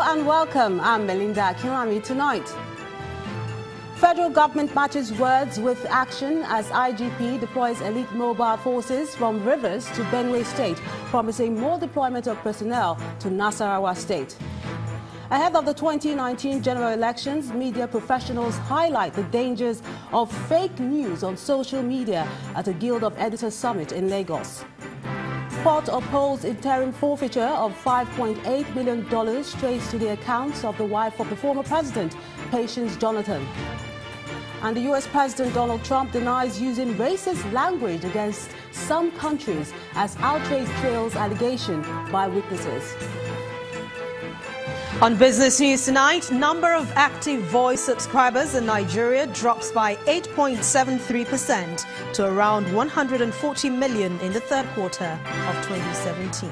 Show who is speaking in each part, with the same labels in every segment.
Speaker 1: and welcome. I'm Melinda Kirami. Tonight, federal government matches words with action as IGP deploys elite mobile forces from Rivers to Benue State, promising more deployment of personnel to Nasarawa State. Ahead of the 2019 general elections, media professionals highlight the dangers of fake news on social media at a Guild of Editors Summit in Lagos. Court upholds interim forfeiture of $5.8 million traced to the accounts of the wife of the former president, Patience Jonathan. And the U.S. President Donald Trump denies using racist language against some countries as outrage trails allegation by witnesses.
Speaker 2: On Business News tonight, number of active voice subscribers in Nigeria drops by 8.73% to around 140 million in the third quarter of 2017.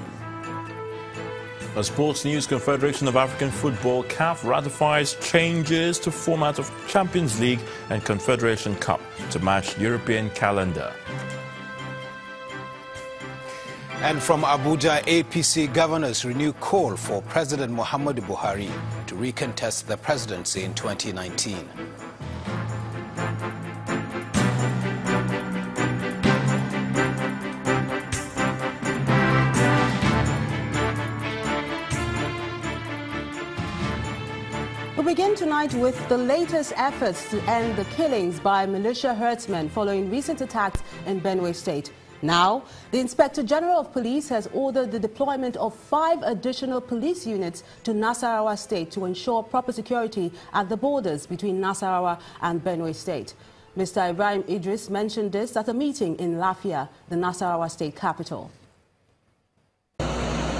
Speaker 3: Sports news, Confederation of African Football, CAF, ratifies changes to format of Champions League and Confederation Cup to match European calendar.
Speaker 4: And from Abuja, APC governors renew call for President Muhammadu Buhari to recontest the presidency in 2019.
Speaker 1: We begin tonight with the latest efforts to end the killings by militia herdsmen following recent attacks in Benue State. Now, the Inspector General of Police has ordered the deployment of 5 additional police units to Nasarawa State to ensure proper security at the borders between Nasarawa and Benue State. Mr. Ibrahim Idris mentioned this at a meeting in Lafia, the Nasarawa State capital.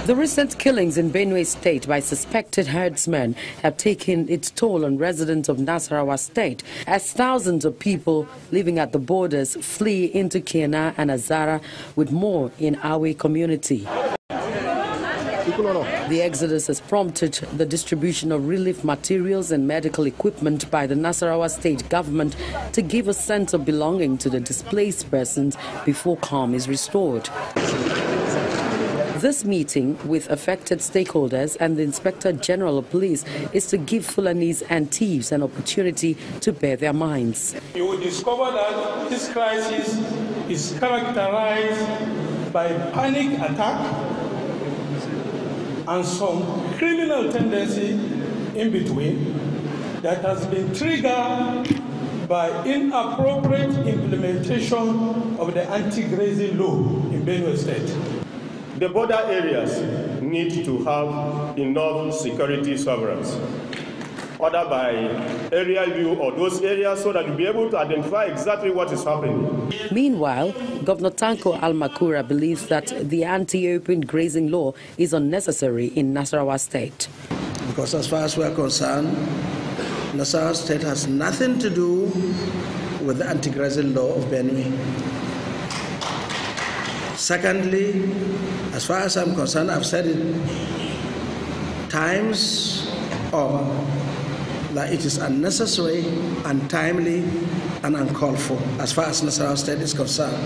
Speaker 5: The recent killings in Benue State by suspected herdsmen have taken its toll on residents of Nasarawa State as thousands of people living at the borders flee into Kena and Azara, with more in Awe community. The exodus has prompted the distribution of relief materials and medical equipment by the Nasarawa State government to give a sense of belonging to the displaced persons before calm is restored. This meeting with affected stakeholders and the Inspector General of Police is to give Fulanis and thieves an opportunity to bear their minds.
Speaker 6: You will discover that this crisis is characterized by panic attack and some criminal tendency in between that has been triggered by inappropriate implementation of the anti-grazing law in Benue State.
Speaker 7: The border areas need to have enough security sovereigns, ordered by area view or those areas, so that you'll be able to identify exactly what is happening.
Speaker 5: Meanwhile, Governor Tanko Al-Makura believes that the anti-open grazing law is unnecessary in Nasarawa State.
Speaker 8: Because as far as we're concerned, Nasarawa State has nothing to do with the anti-grazing law of Benue. Secondly, as far as I'm concerned, I've said it times over that it is unnecessary, untimely, and uncalled for as far as Nasarawa State is concerned.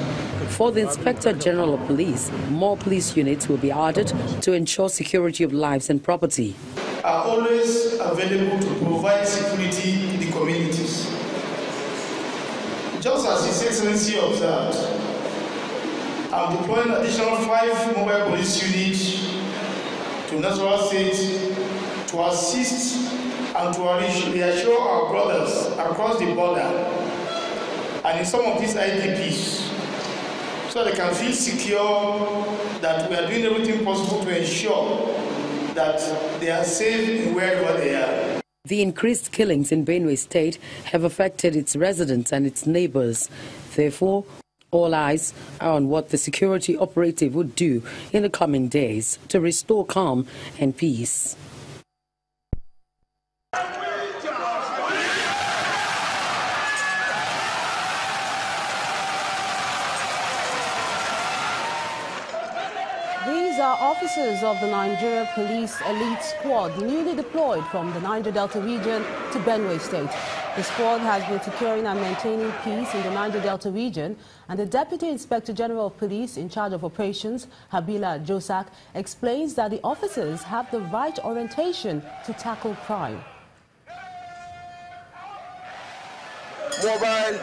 Speaker 5: For the Inspector General of Police, more police units will be added to ensure security of lives and property.
Speaker 9: Are always available to provide security in the communities. Just as His Excellency observed, I'm deploying additional 5 mobile police units to Nasarawa State to assist and to reassure our brothers across the border and in some of these IDPs, so they can feel secure that we are doing everything possible to ensure that they are safe in wherever they are.
Speaker 5: The increased killings in Benue State have affected its residents and its neighbors. Therefore, all eyes are on what the security operative would do in the coming days to restore calm and peace.
Speaker 1: These are officers of the Nigeria Police Elite Squad newly deployed from the Niger Delta region to Benue State. The squad has been securing and maintaining peace in the Niger Delta region, and the Deputy Inspector General of Police in charge of operations, Habila Josak, explains that the officers have the right orientation to tackle crime.
Speaker 10: Mobile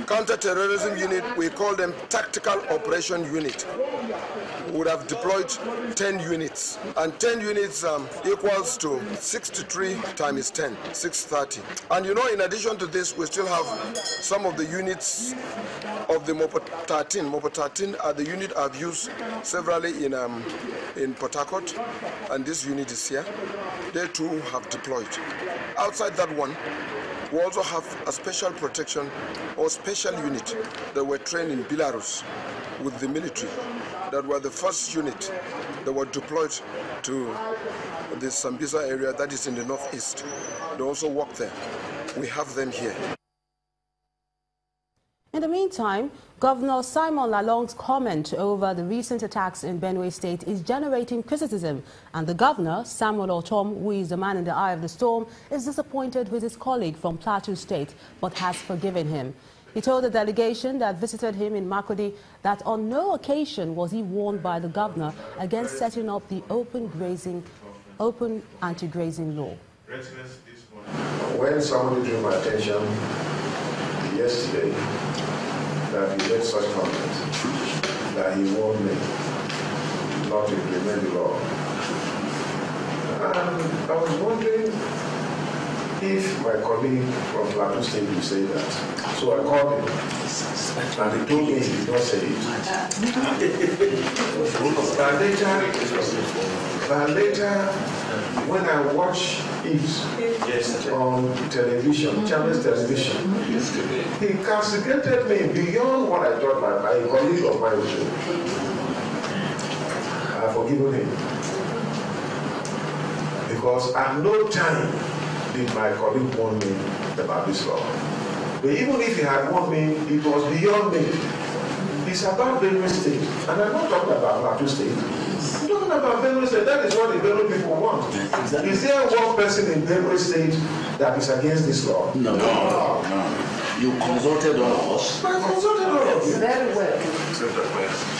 Speaker 10: counter-terrorism unit, we call them tactical operation unit. We would have deployed 10 units, and 10 units equals to 63 times 10, 630. And you know, in addition to this, we still have some of the units of the Mopo 13. Mopo 13 are the unit I've used severally in Port Harcourt, and this unit is here. They too have deployed. Outside that one, we also have a special protection or special unit that were trained in Belarus with the military, that were the first unit that were deployed to the Sambisa area that is in the northeast. They also work there. We have them here.
Speaker 1: In the meantime, Governor Simon Lalong's comment over the recent attacks in Benue State is generating criticism, and the governor, Samuel Otom, who is the man in the eye of the storm, is disappointed with his colleague from Plateau State, but has forgiven him. He told the delegation that visited him in Makurdi that on no occasion was he warned by the governor against setting up the open anti-grazing law.
Speaker 11: When somebody drew my attention yesterday that he made such comment, that he warned me not to implement the law, and I was wondering if my colleague from Plateau State would say that. So I called him, and he told me he did not say it. But later, when I watched it on television, Channels Television, he castigated me beyond what I thought my colleague of mine would do. I have forgiven him. Because at no time did my colleague warn me about this law. But even if he had warned me, it was beyond me. It's about Benue State. And I'm not talking about Plateau State. I'm talking about Benue State. That is what the Benue people want. Exactly. Is there one person in Benue State that is against this law?
Speaker 12: No. You consulted all of us.
Speaker 11: I consulted all of you.
Speaker 12: Very well.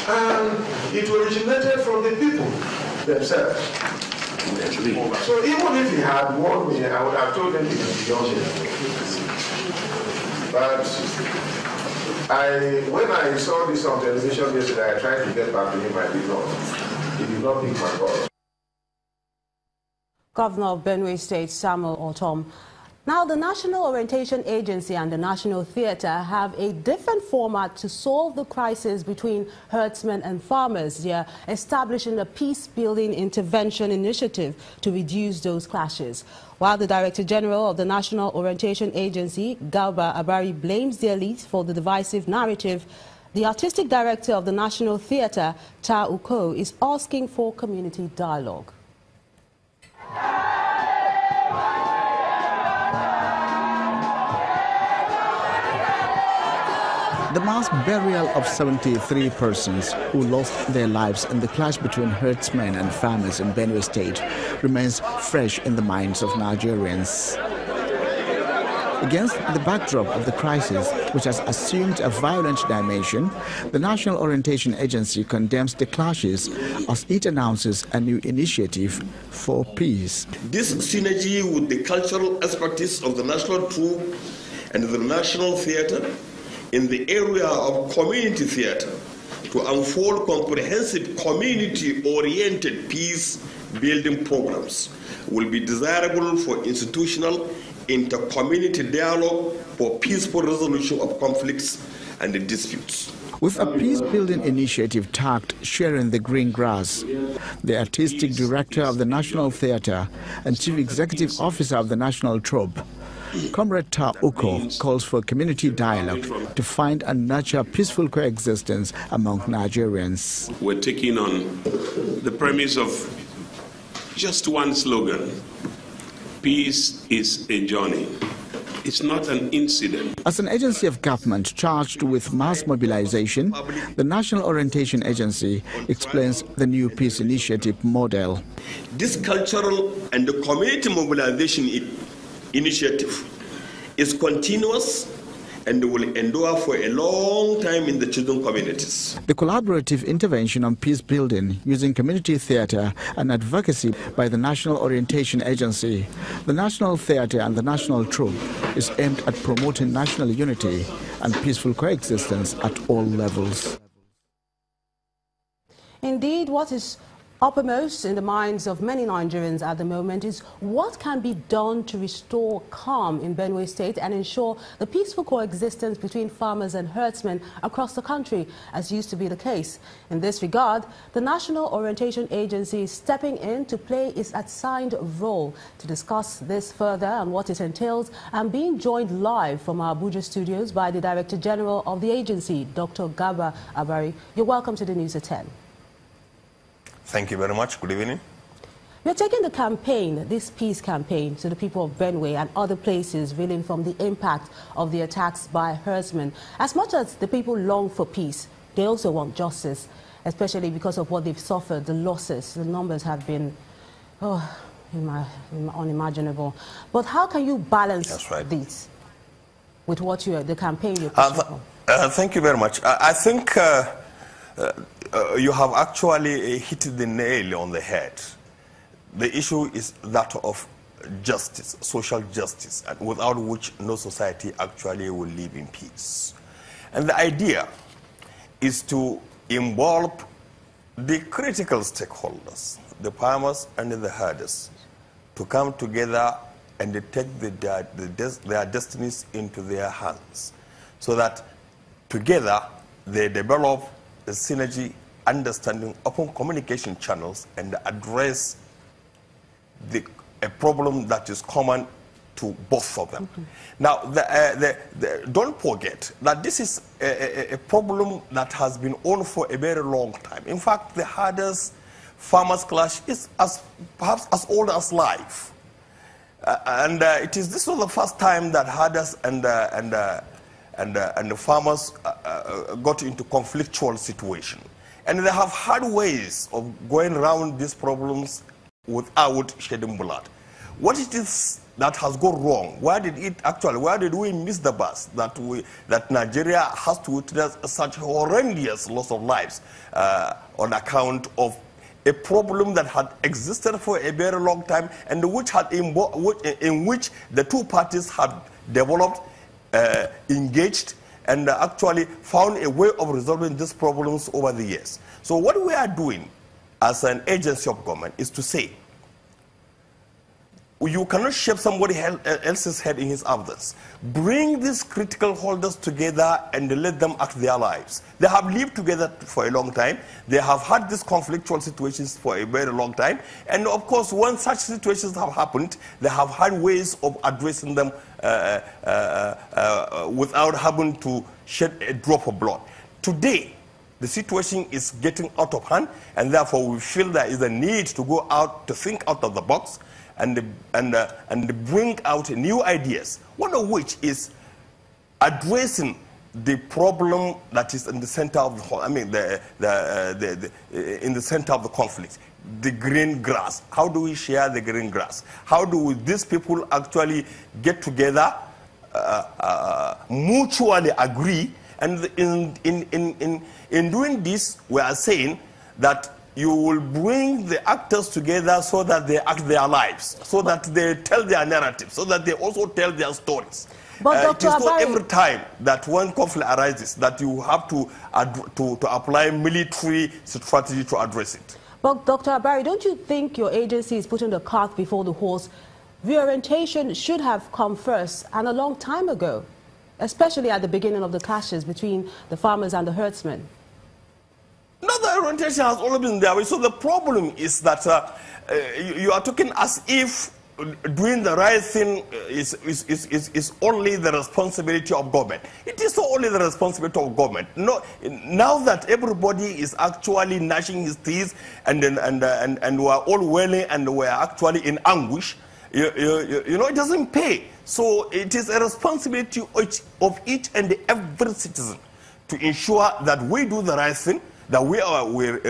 Speaker 11: And it originated from the people themselves. So even if he had warned me, I would have told him it was beyond him. But when I saw this on television yesterday, I tried to get back to him. I did not. He did not pick my call.
Speaker 1: Governor of Benue State, Samuel Otom. Now, the National Orientation Agency and the National Theatre have a different format to solve the crisis between herdsmen and farmers. They are establishing a peace-building intervention initiative to reduce those clashes. While the Director General of the National Orientation Agency, Galba Abari, blames the elite for the divisive narrative, the Artistic Director of the National Theatre, Ta Uko, is asking for community dialogue.
Speaker 13: The mass burial of 73 persons who lost their lives in the clash between herdsmen and farmers in Benue State remains fresh in the minds of Nigerians. Against the backdrop of the crisis, which has assumed a violent dimension, the National Orientation Agency condemns the clashes as it announces a new initiative for peace.
Speaker 14: This synergy with the cultural expertise of the National Troupe and the National Theatre in the area of community theatre to unfold comprehensive community-oriented peace-building programs will be desirable for institutional inter-community dialogue for peaceful resolution of conflicts and disputes.
Speaker 13: With a peace-building initiative tagged Sharing the Green Grass, the Artistic Director of the National Theatre and Chief Executive Officer of the National Troupe, Comrade Ta Uko, calls for community dialogue to find and nurture peaceful coexistence among Nigerians.
Speaker 15: We're taking on the premise of just one slogan: peace is a journey. It's not an incident.
Speaker 13: As an agency of government charged with mass mobilization, the National Orientation Agency explains the new peace initiative model.
Speaker 14: This cultural and community mobilization initiative is continuous and will endure for a long time in the chosen communities.
Speaker 13: The collaborative intervention on peace building using community theatre and advocacy by the National Orientation Agency, the National Theatre and the National Troupe is aimed at promoting national unity and peaceful coexistence at all levels.
Speaker 1: Indeed, what is uppermost in the minds of many Nigerians at the moment is what can be done to restore calm in Benue State and ensure the peaceful coexistence between farmers and herdsmen across the country, as used to be the case. In this regard, the National Orientation Agency is stepping in to play its assigned role. To discuss this further and what it entails, I'm being joined live from our Abuja studios by the Director General of the agency, Dr. Garba Abari. You're welcome to the News at 10.
Speaker 16: Thank you very much. Good evening.
Speaker 1: You're taking the campaign, this peace campaign, to the people of Benue and other places reeling from the impact of the attacks by herdsmen. As much as the people long for peace, they also want justice, especially because of what they've suffered, the losses. The numbers have been unimaginable. But how can you balance this with what the campaign you're pushing for?
Speaker 16: Thank you very much. I think you have actually hit the nail on the head. The issue is that of justice, social justice, and without which no society actually will live in peace. And the idea is to involve the critical stakeholders, the farmers and the herders, to come together and take their destinies into their hands, so that together they develop the synergy, understanding, open communication channels, and address a problem that is common to both of them. Now, don't forget that this is a problem that has been on for a very long time. In fact, the herders-farmers clash is perhaps as old as life. This was the first time that herders and the farmers got into conflictual situation. And they have had ways of going around these problems without shedding blood. What it is that has gone wrong? Where did we miss the bus that Nigeria has to witness such horrendous loss of lives on account of a problem that had existed for a very long time and in which the two parties had developed, engaged, and actually found a way of resolving these problems over the years. So what we are doing as an agency of government is to say, you cannot shave somebody else's head in his absence. Bring these critical holders together and let them act their lives. They have lived together for a long time. They have had these conflictual situations for a very long time. And of course, when such situations have happened, they have had ways of addressing them without having to shed a drop of blood. Today, the situation is getting out of hand, and therefore we feel there is a need to go out, to think out of the box, and bring out new ideas, one of which is addressing the problem that is in the center of in the center of the conflict, the green grass. How do we share the green grass? How do these people actually get together, mutually agree? And in doing this, we are saying that you will bring the actors together so that they act their lives, so that they tell their narrative, so that they also tell their stories. But it is not every time that one conflict arises that you have to apply military strategy to address it.
Speaker 1: But Dr. Abari, don't you think your agency is putting the cart before the horse? Reorientation should have come first and a long time ago, especially at the beginning of the clashes between the farmers and the herdsmen.
Speaker 16: No, the orientation has always been there. So the problem is that you are talking as if doing the right thing is only the responsibility of government. It is not only the responsibility of government. No, now that everybody is actually gnashing his teeth and we are all wailing and we are actually in anguish, you know, it doesn't pay. So it is a responsibility of each and every citizen to ensure that we do the right thing, that we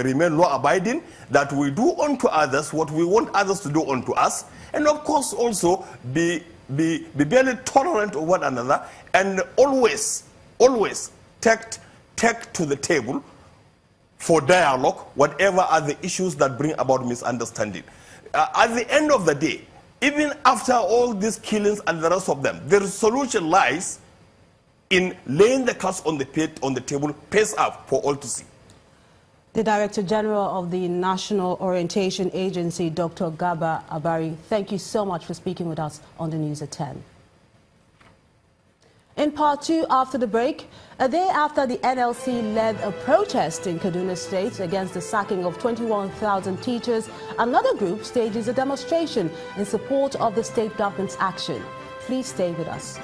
Speaker 16: remain law-abiding, that we do unto others what we want others to do unto us, and of course also be be barely tolerant of one another, and always take to the table for dialogue whatever are the issues that bring about misunderstanding. At the end of the day, even after all these killings and the rest of them, the solution lies in laying the cards on the table, face up for all to see.
Speaker 1: The Director General of the National Orientation Agency, Dr. Garba Abari, thank you so much for speaking with us on the News at 10. In part 2, after the break, a day after the NLC led a protest in Benue State against the sacking of 21,000 teachers, another group stages a demonstration in support of the state government's action. Please stay with us.